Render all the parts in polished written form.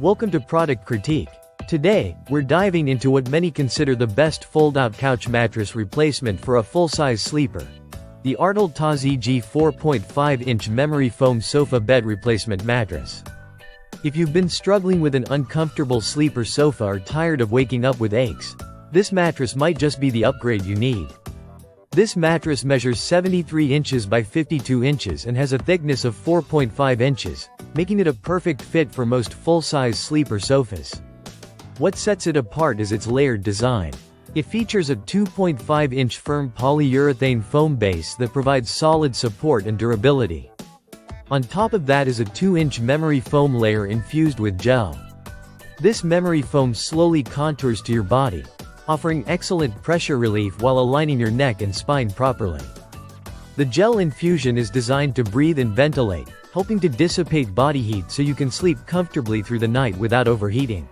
Welcome to Product Critique. Today, we're diving into what many consider the best fold-out couch mattress replacement for a full-size sleeper. The ArtleTa-Zg 4.5-inch memory foam sofa bed replacement mattress. If you've been struggling with an uncomfortable sleeper sofa or tired of waking up with aches, this mattress might just be the upgrade you need. This mattress measures 73 inches by 52 inches and has a thickness of 4.5 inches, making it a perfect fit for most full-size sleeper sofas. What sets it apart is its layered design. It features a 2.5-inch firm polyurethane foam base that provides solid support and durability. On top of that is a 2-inch memory foam layer infused with gel. This memory foam slowly contours to your body, offering excellent pressure relief while aligning your neck and spine properly. The gel infusion is designed to breathe and ventilate, helping to dissipate body heat so you can sleep comfortably through the night without overheating.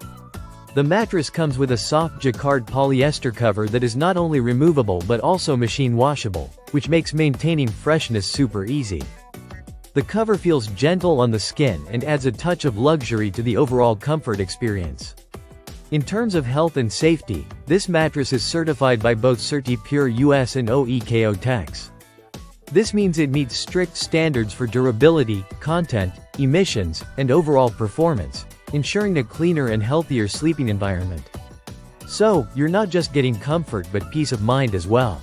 The mattress comes with a soft jacquard polyester cover that is not only removable but also machine washable, which makes maintaining freshness super easy. The cover feels gentle on the skin and adds a touch of luxury to the overall comfort experience. In terms of health and safety, this mattress is certified by both CertiPure US and OEKO-TEX. This means it meets strict standards for durability, content, emissions, and overall performance, ensuring a cleaner and healthier sleeping environment. So, you're not just getting comfort but peace of mind as well.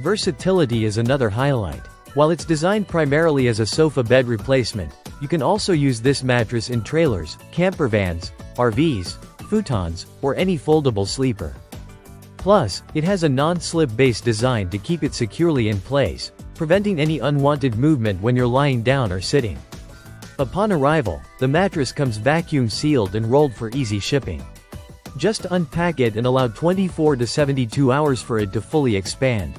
Versatility is another highlight. While it's designed primarily as a sofa bed replacement, you can also use this mattress in trailers, camper vans, RVs, futons, or any foldable sleeper. Plus, it has a non-slip base design to keep it securely in place, preventing any unwanted movement when you're lying down or sitting. Upon arrival, the mattress comes vacuum sealed and rolled for easy shipping. Just unpack it and allow 24 to 72 hours for it to fully expand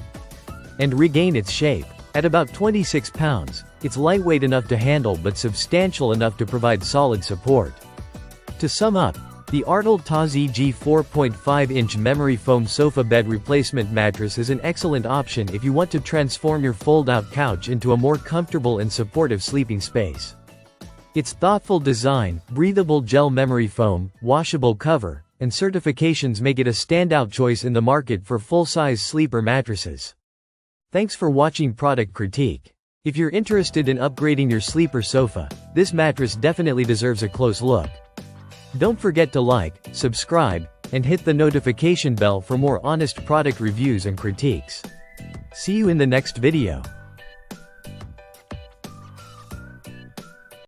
and regain its shape. At about 26 pounds, it's lightweight enough to handle but substantial enough to provide solid support. To sum up, the ArtleTa-Zg 4.5-inch memory foam sofa bed replacement mattress is an excellent option if you want to transform your fold-out couch into a more comfortable and supportive sleeping space. Its thoughtful design, breathable gel memory foam, washable cover, and certifications make it a standout choice in the market for full-size sleeper mattresses. Thanks for watching Product Critique. If you're interested in upgrading your sleeper sofa, this mattress definitely deserves a close look. Don't forget to like, subscribe, and hit the notification bell for more honest product reviews and critiques. See you in the next video.